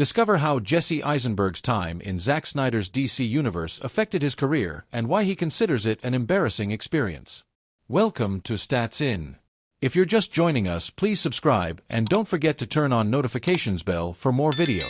Discover how Jesse Eisenberg's time in Zack Snyder's DC universe affected his career and why he considers it an embarrassing experience. Welcome to Stats In. If you're just joining us, please subscribe and don't forget to turn on notifications bell for more video.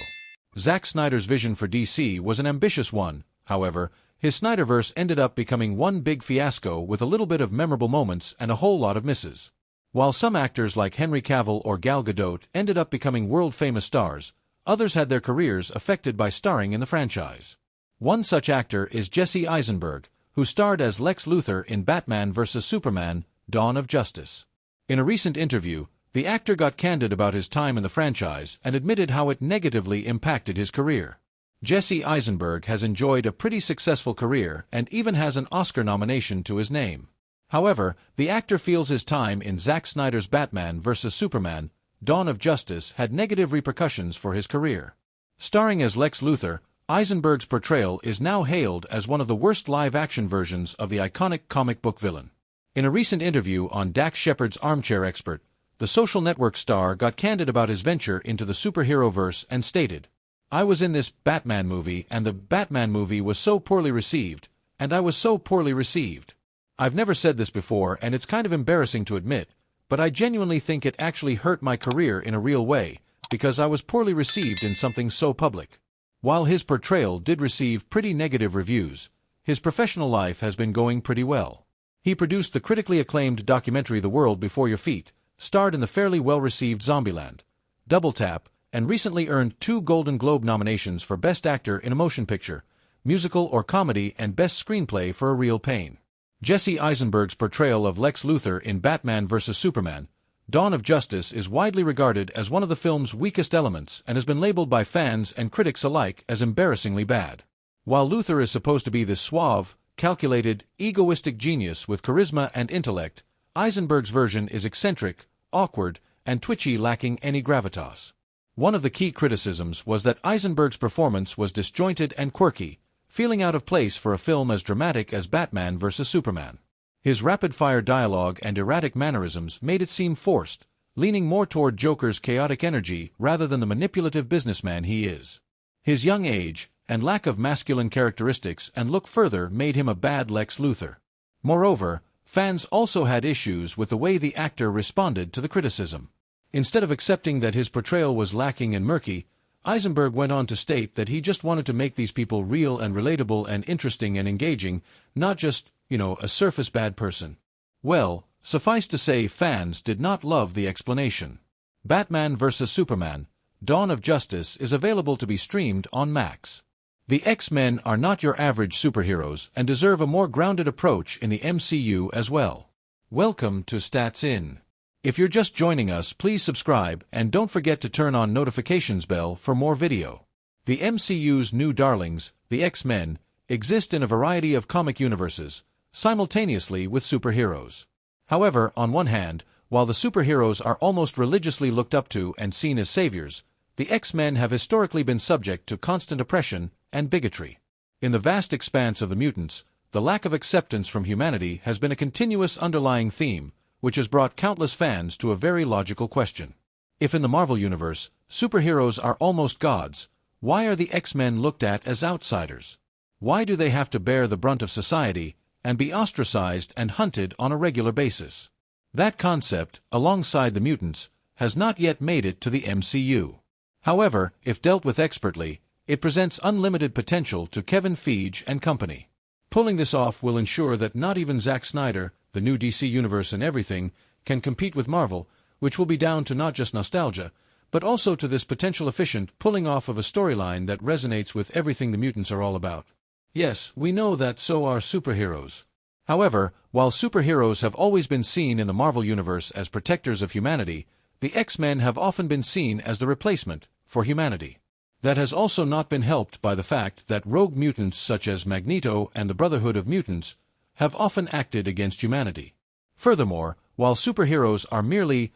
Zack Snyder's vision for DC was an ambitious one. However, his Snyderverse ended up becoming one big fiasco with a little bit of memorable moments and a whole lot of misses. While some actors like Henry Cavill or Gal Gadot ended up becoming world-famous stars, others had their careers affected by starring in the franchise. One such actor is Jesse Eisenberg, who starred as Lex Luthor in Batman vs. Superman: Dawn of Justice. In a recent interview, the actor got candid about his time in the franchise and admitted how it negatively impacted his career. Jesse Eisenberg has enjoyed a pretty successful career and even has an Oscar nomination to his name. However, the actor feels his time in Zack Snyder's Batman vs. Superman: Dawn of Justice had negative repercussions for his career. Starring as Lex Luthor, Eisenberg's portrayal is now hailed as one of the worst live-action versions of the iconic comic book villain. In a recent interview on Dax Shepard's Armchair Expert, the social network star got candid about his venture into the superhero-verse and stated, "I was in this Batman movie and the Batman movie was so poorly received, and I was so poorly received. I've never said this before and it's kind of embarrassing to admit, but I genuinely think it actually hurt my career in a real way, because I was poorly received in something so public." While his portrayal did receive pretty negative reviews, his professional life has been going pretty well. He produced the critically acclaimed documentary The World Before Your Feet, starred in the fairly well-received Zombieland, Double Tap, and recently earned 2 Golden Globe nominations for Best Actor in a Motion Picture, Musical or Comedy, and Best Screenplay for A Real Pain. Jesse Eisenberg's portrayal of Lex Luthor in Batman vs. Superman: Dawn of Justice is widely regarded as one of the film's weakest elements and has been labeled by fans and critics alike as embarrassingly bad. While Luthor is supposed to be this suave, calculated, egoistic genius with charisma and intellect, Eisenberg's version is eccentric, awkward, and twitchy, lacking any gravitas. One of the key criticisms was that Eisenberg's performance was disjointed and quirky, feeling out of place for a film as dramatic as Batman vs. Superman. His rapid-fire dialogue and erratic mannerisms made it seem forced, leaning more toward Joker's chaotic energy rather than the manipulative businessman he is. His young age and lack of masculine characteristics and look further made him a bad Lex Luthor. Moreover, fans also had issues with the way the actor responded to the criticism. Instead of accepting that his portrayal was lacking and murky, Eisenberg went on to state that he just wanted to make these people real and relatable and interesting and engaging, not just, a surface bad person. Well, suffice to say, fans did not love the explanation. Batman vs. Superman: Dawn of Justice is available to be streamed on Max. The X-Men are not your average superheroes and deserve a more grounded approach in the MCU as well. Welcome to Stats In. If you're just joining us, please subscribe and don't forget to turn on notifications bell for more video. The MCU's new darlings, the X-Men, exist in a variety of comic universes, simultaneously with superheroes. However, on one hand, while the superheroes are almost religiously looked up to and seen as saviors, the X-Men have historically been subject to constant oppression and bigotry. In the vast expanse of the mutants, the lack of acceptance from humanity has been a continuous underlying theme, which has brought countless fans to a very logical question. If in the Marvel Universe, superheroes are almost gods, why are the X-Men looked at as outsiders? Why do they have to bear the brunt of society and be ostracized and hunted on a regular basis? That concept, alongside the mutants, has not yet made it to the MCU. However, if dealt with expertly, it presents unlimited potential to Kevin Feige and company. Pulling this off will ensure that not even Zack Snyder, the new DC Universe and everything, can compete with Marvel, which will be down to not just nostalgia, but also to this potential efficient pulling off of a storyline that resonates with everything the mutants are all about. Yes, we know that so are superheroes. However, while superheroes have always been seen in the Marvel Universe as protectors of humanity, the X-Men have often been seen as the replacement for humanity. That has also not been helped by the fact that rogue mutants such as Magneto and the Brotherhood of Mutants have often acted against humanity. Furthermore, while superheroes are merely,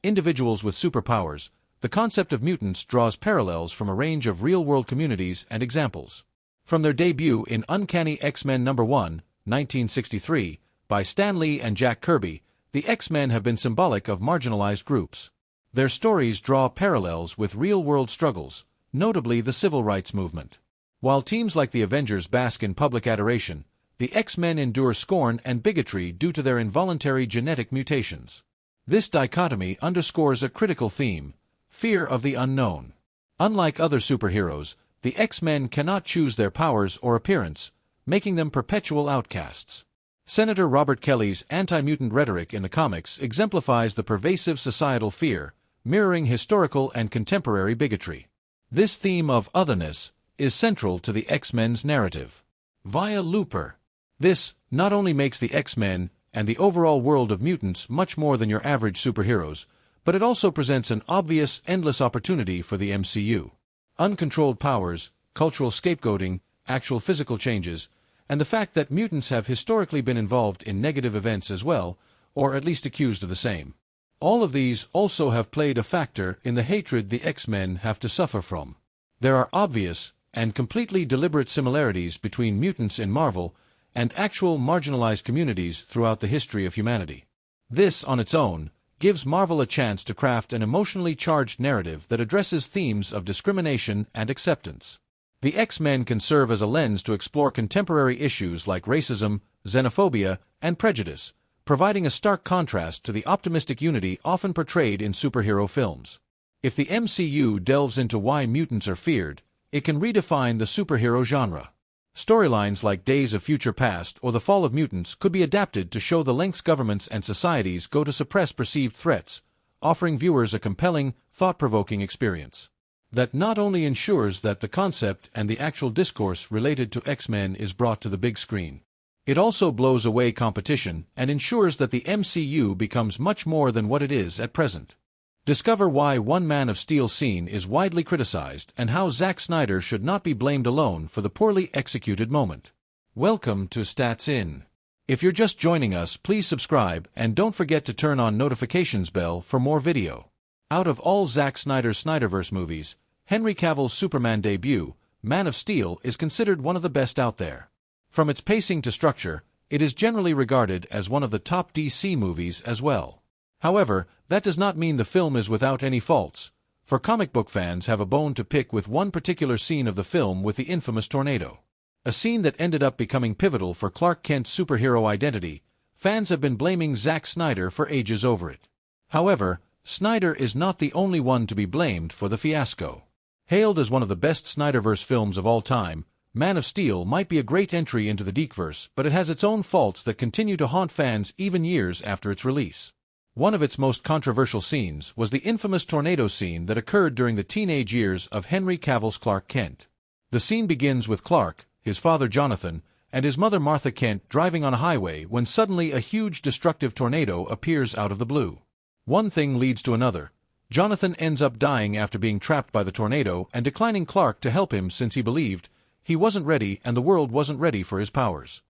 individuals with superpowers, the concept of mutants draws parallels from a range of real-world communities and examples. From their debut in Uncanny X-Men No. 1, 1963, by Stan Lee and Jack Kirby, the X-Men have been symbolic of marginalized groups. Their stories draw parallels with real-world struggles, notably the civil rights movement. While teams like the Avengers bask in public adoration, the X-Men endure scorn and bigotry due to their involuntary genetic mutations. This dichotomy underscores a critical theme: fear of the unknown. Unlike other superheroes, the X-Men cannot choose their powers or appearance, making them perpetual outcasts. Senator Robert Kelly's anti-mutant rhetoric in the comics exemplifies the pervasive societal fear, mirroring historical and contemporary bigotry. This theme of otherness is central to the X-Men's narrative. Via Looper. This not only makes the X-Men and the overall world of mutants much more than your average superheroes, but it also presents an obvious, endless opportunity for the MCU. Uncontrolled powers, cultural scapegoating, actual physical changes, and the fact that mutants have historically been involved in negative events as well, or at least accused of the same. All of these also have played a factor in the hatred the X-Men have to suffer from. There are obvious and completely deliberate similarities between mutants in Marvel and actual marginalized communities throughout the history of humanity. This, on its own, gives Marvel a chance to craft an emotionally charged narrative that addresses themes of discrimination and acceptance. The X-Men can serve as a lens to explore contemporary issues like racism, xenophobia, and prejudice, providing a stark contrast to the optimistic unity often portrayed in superhero films. If the MCU delves into why mutants are feared, it can redefine the superhero genre. Storylines like Days of Future Past or The Fall of Mutants could be adapted to show the lengths governments and societies go to suppress perceived threats, offering viewers a compelling, thought-provoking experience that not only ensures that the concept and the actual discourse related to X-Men is brought to the big screen, it also blows away competition and ensures that the MCU becomes much more than what it is at present. Discover why one Man of Steel scene is widely criticized and how Zack Snyder should not be blamed alone for the poorly executed moment. Welcome to Stats In. If you're just joining us, please subscribe and don't forget to turn on notifications bell for more video. Out of all Zack Snyder's Snyderverse movies, Henry Cavill's Superman debut, Man of Steel, is considered one of the best out there. From its pacing to structure, it is generally regarded as one of the top DC movies as well. However, that does not mean the film is without any faults, for comic book fans have a bone to pick with one particular scene of the film with the infamous tornado. A scene that ended up becoming pivotal for Clark Kent's superhero identity. Fans have been blaming Zack Snyder for ages over it. However, Snyder is not the only one to be blamed for the fiasco. Hailed as one of the best Snyderverse films of all time, Man of Steel might be a great entry into the Geekverse, but it has its own faults that continue to haunt fans even years after its release. One of its most controversial scenes was the infamous tornado scene that occurred during the teenage years of Henry Cavill's Clark Kent. The scene begins with Clark, his father Jonathan, and his mother Martha Kent driving on a highway when suddenly a huge destructive tornado appears out of the blue. One thing leads to another. Jonathan ends up dying after being trapped by the tornado and declining Clark to help him since he believed he wasn't ready and the world wasn't ready for his powers.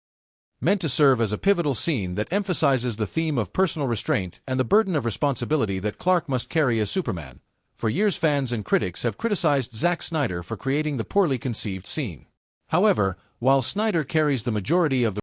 Meant to serve as a pivotal scene that emphasizes the theme of personal restraint and the burden of responsibility that Clark must carry as Superman. For years, fans and critics have criticized Zack Snyder for creating the poorly conceived scene. However, while Snyder carries the majority of the